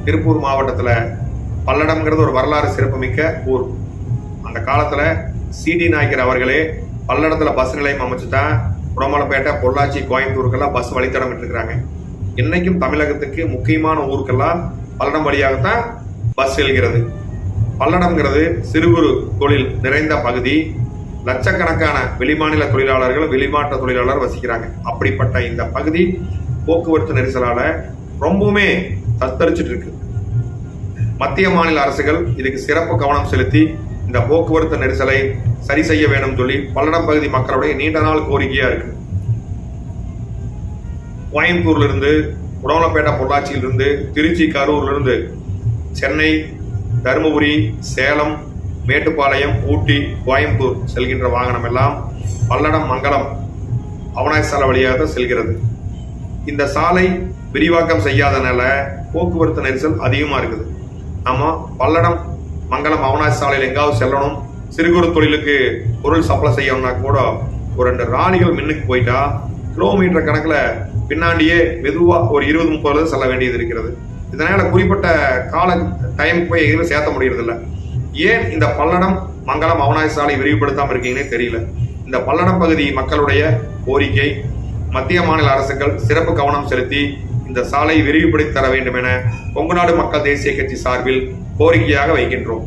திருப்பூர் மாவட்டத்தில் பல்லடம்ங்கிறது ஒரு வரலாறு சிறப்புமிக்க ஊர். அந்த காலத்தில் சிடி நாயக்கர் அவர்களே பல்லடத்தில் பஸ் நிலையம் அமைச்சு தான் உடமலைப்பேட்டை, பொள்ளாச்சி, கோயம்புத்தூருக்கெல்லாம் பஸ் வழித்தடம் விட்டுருக்கிறாங்க. இன்னைக்கும் தமிழகத்துக்கு முக்கியமான ஊருக்கெல்லாம் பல்லடம் வழியாகத்தான் பஸ் செல்கிறது. பல்லடம்ங்கிறது சிறு குறு தொழில் நிறைந்த பகுதி. லட்சக்கணக்கான வெளிமாநில தொழிலாளர்கள், வெளிமாற்ற தொழிலாளர் வசிக்கிறாங்க. அப்படிப்பட்ட இந்த பகுதி போக்குவரத்து நெரிசலால ரொம்பவுமே தத்தரிச்சிட்டு இருக்கு. மத்திய மாநில அரசுகள் இதுக்கு சிறப்பு கவனம் செலுத்தி இந்த போக்குவரத்து நெரிசலை சரி செய்ய வேண்டும் சொல்லி பல்லடம் பகுதி மக்களுடைய நீண்ட நாள் கோரிக்கையா இருக்கு. கோயம்புத்தூர்ல இருந்து, உடமலைப்பேட்டை, பொள்ளாச்சியிலிருந்து, திருச்சி, கரூர்ல இருந்து சென்னை, தருமபுரி, சேலம், மேட்டுப்பாளையம், ஊட்டி, கோயம்புத்தூர் செல்கின்ற வாகனம் எல்லாம் பல்லடம், மங்கலம், அவனாசி சாலை வழியாக செல்கிறது. இந்த சாலை விரிவாக்கம் செய்யாதனால போக்குவரத்து நெரிசல் அதிகமா இருக்குது. நம்ம பல்லடம், மங்கலம், அவனாசி சாலையில் எங்காவது செல்லணும், சிறு குறு தொழிலுக்கு பொருள் சப்ளை செய்யணும்னா கூட ஒரு 2 ராணிகள் மின்னுக்கு போயிட்டா கிலோமீட்டர் கணக்கில் பின்னாடியே மெதுவா ஒரு 20-30 செல்ல வேண்டியது இருக்கிறது. இதனால குறிப்பிட்ட கால டைம் போய் எதுவுமே சேர்த்த முடியறதில்ல. ஏன் இந்த பல்லடம், மங்கலம், அவனாசி சாலை விரிவுபடுத்தாம இருக்கீங்கன்னே தெரியல. இந்த பல்லடம் பகுதி மக்களுடைய கோரிக்கை மத்திய மாநில அரசுகள் சிறப்பு கவனம் செலுத்தி இந்த சாலை விரிவுபடுத்தி தர வேண்டும் என கொங்குநாடு மக்கள் தேசிய கட்சி சார்பில் கோரிக்கையாக வைக்கின்றோம்.